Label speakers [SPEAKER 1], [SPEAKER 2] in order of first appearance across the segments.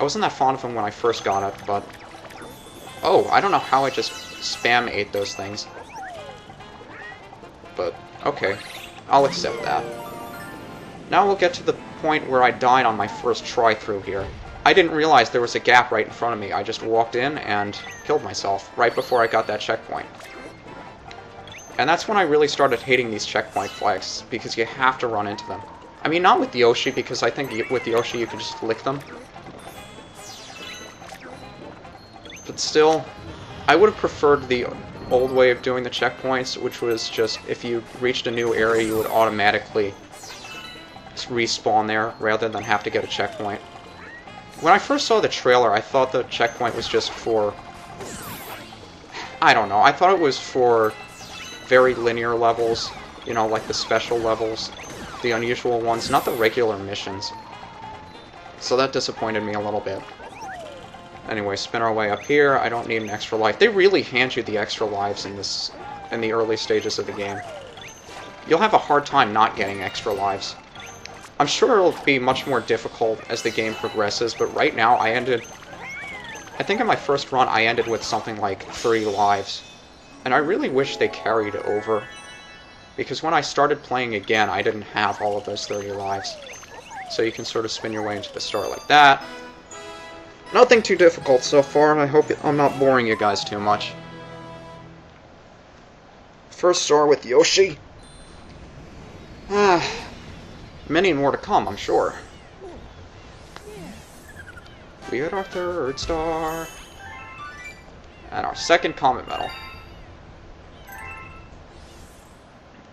[SPEAKER 1] I wasn't that fond of him when I first got it, but... Oh, I don't know how I just spam ate those things. But, okay. I'll accept that. Now we'll get to the point where I died on my first try through here. I didn't realize there was a gap right in front of me. I just walked in and killed myself right before I got that checkpoint. And that's when I really started hating these checkpoint flags, because you have to run into them. I mean, not with Yoshi, because I think with Yoshi you can just lick them. But still, I would have preferred the old way of doing the checkpoints, which was just, if you reached a new area, you would automatically respawn there, rather than have to get a checkpoint. When I first saw the trailer, I thought the checkpoint was just for... I don't know, I thought it was for very linear levels, you know, like the special levels, the unusual ones, not the regular missions. So that disappointed me a little bit. Anyway, spin our way up here. I don't need an extra life. They really hand you the extra lives in the early stages of the game. You'll have a hard time not getting extra lives. I'm sure it'll be much more difficult as the game progresses, but right now I think in my first run I ended with something like 30 lives. And I really wish they carried over, because when I started playing again, I didn't have all of those 30 lives. So you can sort of spin your way into the star like that. Nothing too difficult so far, and I hope I'm not boring you guys too much. First star with Yoshi. Many more to come, I'm sure. We got our third star. And our second comet medal.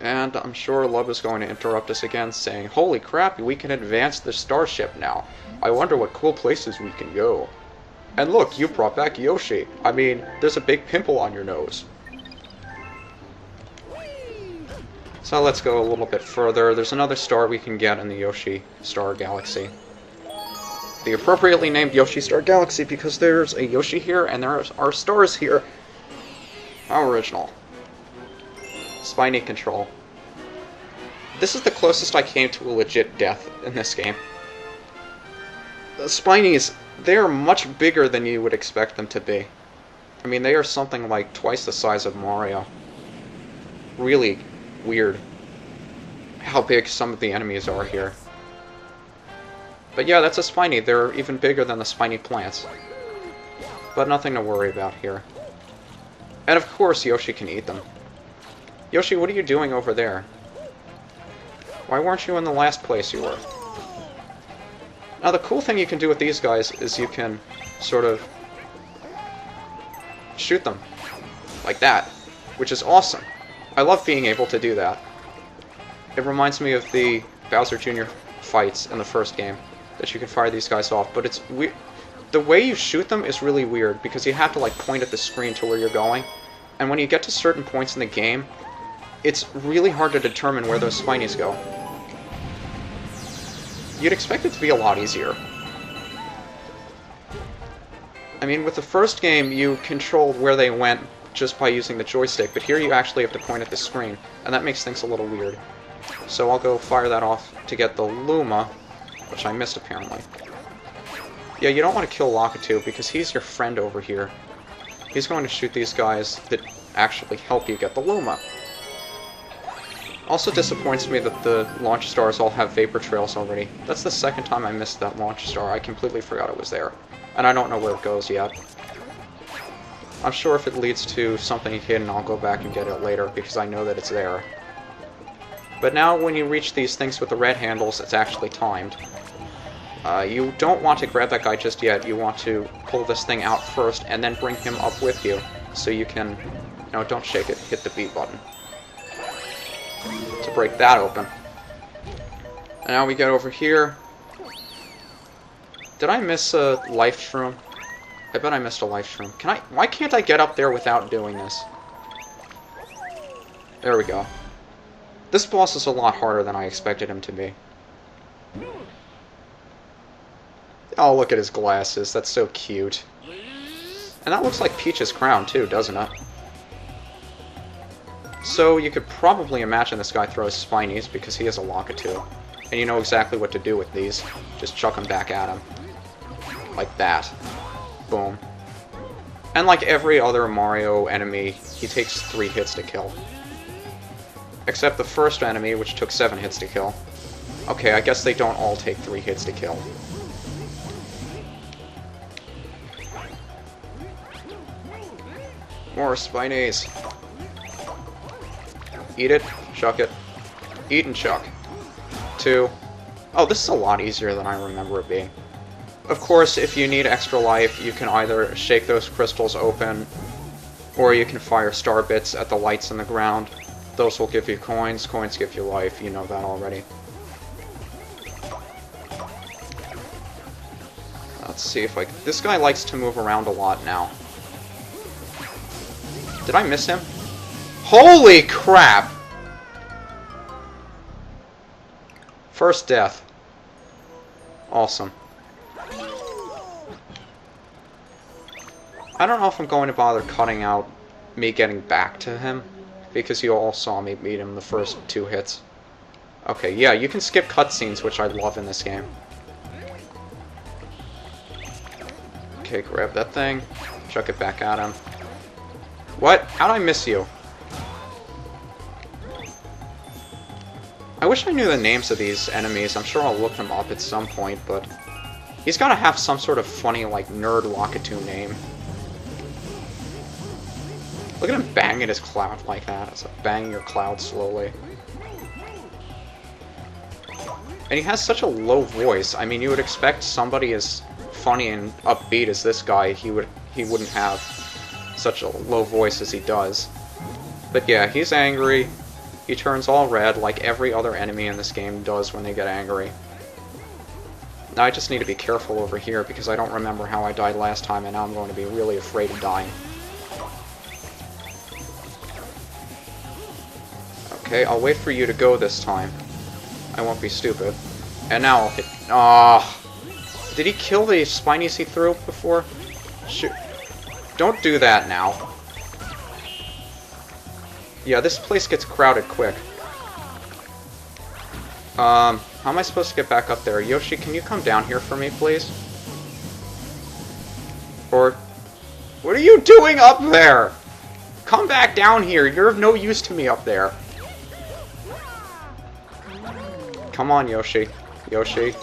[SPEAKER 1] And I'm sure Love is going to interrupt us again, saying, "Holy crap, we can advance the starship now. I wonder what cool places we can go. And look, you brought back Yoshi. I mean, there's a big pimple on your nose." So let's go a little bit further. There's another star we can get in the Yoshi Star Galaxy. The appropriately named Yoshi Star Galaxy, because there's a Yoshi here and there are stars here. How original. Spiny Control. This is the closest I came to a legit death in this game. The Spinies, they are much bigger than you would expect them to be. I mean, they are something like twice the size of Mario. Really weird how big some of the enemies are here. But yeah, that's a Spiny. They're even bigger than the Spiny plants. But nothing to worry about here. And of course Yoshi can eat them. Yoshi, what are you doing over there? Why weren't you in the last place you were? Now, the cool thing you can do with these guys is you can sort of shoot them like that, which is awesome. I love being able to do that. It reminds me of the Bowser Jr. fights in the first game, that you can fire these guys off, but it's weird. The way you shoot them is really weird, because you have to like point at the screen to where you're going, and when you get to certain points in the game, it's really hard to determine where those Spinies go. You'd expect it to be a lot easier. I mean, with the first game, you controlled where they went just by using the joystick, but here you actually have to point at the screen, and that makes things a little weird. So I'll go fire that off to get the Luma, which I missed apparently. Yeah, you don't want to kill Lakitu, because he's your friend over here. He's going to shoot these guys that actually help you get the Luma. Also disappoints me that the launch stars all have vapor trails already. That's the second time I missed that launch star. I completely forgot it was there. And I don't know where it goes yet. I'm sure if it leads to something hidden, I'll go back and get it later, because I know that it's there. But now when you reach these things with the red handles, it's actually timed. You don't want to grab that guy just yet. You want to pull this thing out first, and then bring him up with you, so you can, you know, don't shake it, hit the B button to break that open. And now we get over here. Did I miss a life shroom? I bet I missed a life shroom. Can I? Why can't I get up there without doing this? There we go. This boss is a lot harder than I expected him to be. Oh, look at his glasses. That's so cute. And that looks like Peach's crown, too, doesn't it? So you could probably imagine this guy throws Spinies, because he has a Lakitu. And you know exactly what to do with these. Just chuck them back at him. Like that. Boom. And like every other Mario enemy, he takes 3 hits to kill. Except the first enemy, which took 7 hits to kill. Okay, I guess they don't all take 3 hits to kill. More Spinies. Eat it, chuck it. Eat and chuck. 2. Oh, this is a lot easier than I remember it being. Of course, if you need extra life, you can either shake those crystals open, or you can fire star bits at the lights in the ground. Those will give you coins. Coins give you life. You know that already. Let's see if I... This guy likes to move around a lot now. Did I miss him? Holy crap! First death. Awesome. I don't know if I'm going to bother cutting out me getting back to him, because you all saw me beat him the first 2 hits. Okay, yeah, you can skip cutscenes, which I love in this game. Okay, grab that thing, chuck it back at him. What? How'd I miss you? I wish I knew the names of these enemies. I'm sure I'll look them up at some point, but... He's gotta have some sort of funny, like, nerd Wakatu name. Look at him banging his cloud like that. It's like banging your cloud slowly. And he has such a low voice. I mean, you would expect somebody as funny and upbeat as this guy, he wouldn't have such a low voice as he does. But yeah, he's angry. He turns all red like every other enemy in this game does when they get angry. Now I just need to be careful over here because I don't remember how I died last time, and now I'm going to be really afraid of dying. Okay, I'll wait for you to go this time. I won't be stupid. And now I'll hit... Ah! Did he kill the Spinies he threw before? Shoot. Don't do that now. Yeah, this place gets crowded quick. How am I supposed to get back up there? Yoshi, can you come down here for me, please? Or... What are you doing up there? Come back down here. You're of no use to me up there. Come on, Yoshi. Yoshi.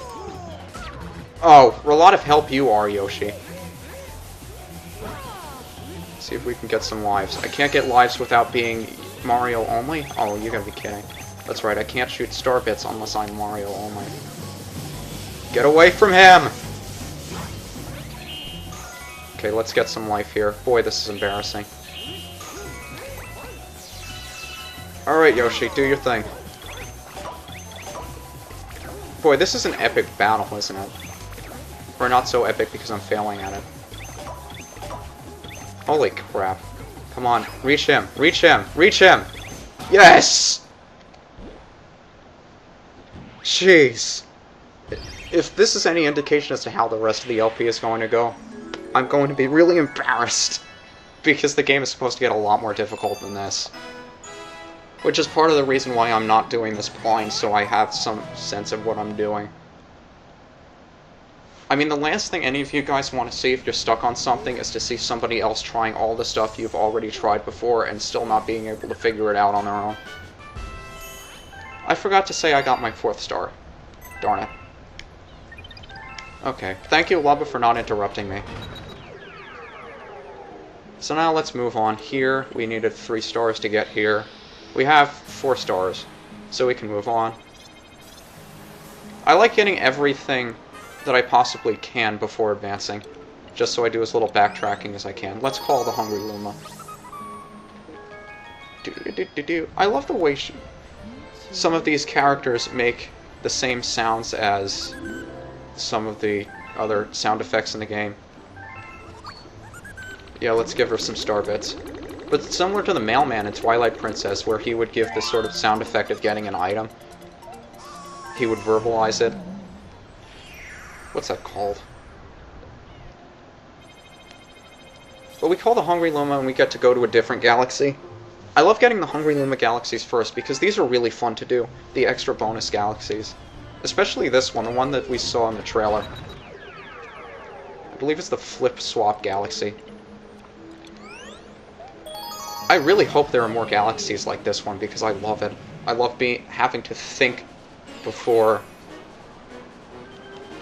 [SPEAKER 1] Oh, we're a lot of help you are, Yoshi. See if we can get some lives. I can't get lives without being Mario only? Oh, you gotta be kidding. That's right, I can't shoot star bits unless I'm Mario only. Get away from him! Okay, let's get some life here. Boy, this is embarrassing. Alright, Yoshi, do your thing. Boy, this is an epic battle, isn't it? Or not so epic because I'm failing at it. Holy crap. Come on, reach him, reach him, reach him! Yes! Jeez. If this is any indication as to how the rest of the LP is going to go, I'm going to be really embarrassed. Because the game is supposed to get a lot more difficult than this. Which is part of the reason why I'm not doing this blind, so I have some sense of what I'm doing. I mean, the last thing any of you guys want to see if you're stuck on something is to see somebody else trying all the stuff you've already tried before and still not being able to figure it out on their own. I forgot to say I got my 4th star. Darn it. Okay, thank you, Lubba, for not interrupting me. So now let's move on. Here, we needed 3 stars to get here. We have 4 stars, so we can move on. I like getting everything that I possibly can before advancing, just so I do as little backtracking as I can. Let's call the Hungry Luma. I love the way some of these characters make the same sounds as some of the other sound effects in the game. Yeah, let's give her some star bits. But it's similar to the mailman in Twilight Princess, where he would give this sort of sound effect of getting an item. He would verbalize it. What's that called? But we call the Hungry Luma and we get to go to a different galaxy. I love getting the Hungry Luma galaxies first, because these are really fun to do. The extra bonus galaxies. Especially this one, the one that we saw in the trailer. I believe it's the Flip Swap Galaxy. I really hope there are more galaxies like this one because I love it. I love having to think before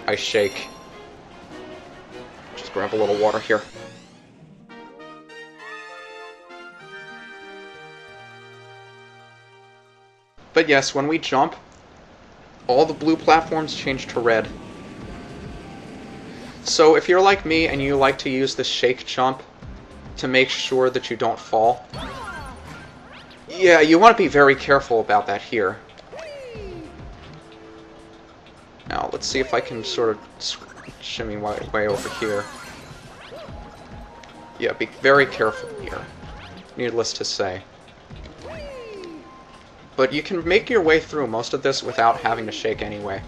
[SPEAKER 1] I shake. Just grab a little water here. But yes, when we jump, all the blue platforms change to red. So if you're like me and you like to use the shake jump to make sure that you don't fall, yeah, you want to be very careful about that here. Now, let's see if I can sort of shimmy my way over here. Yeah, be very careful here, needless to say. But you can make your way through most of this without having to shake anyway.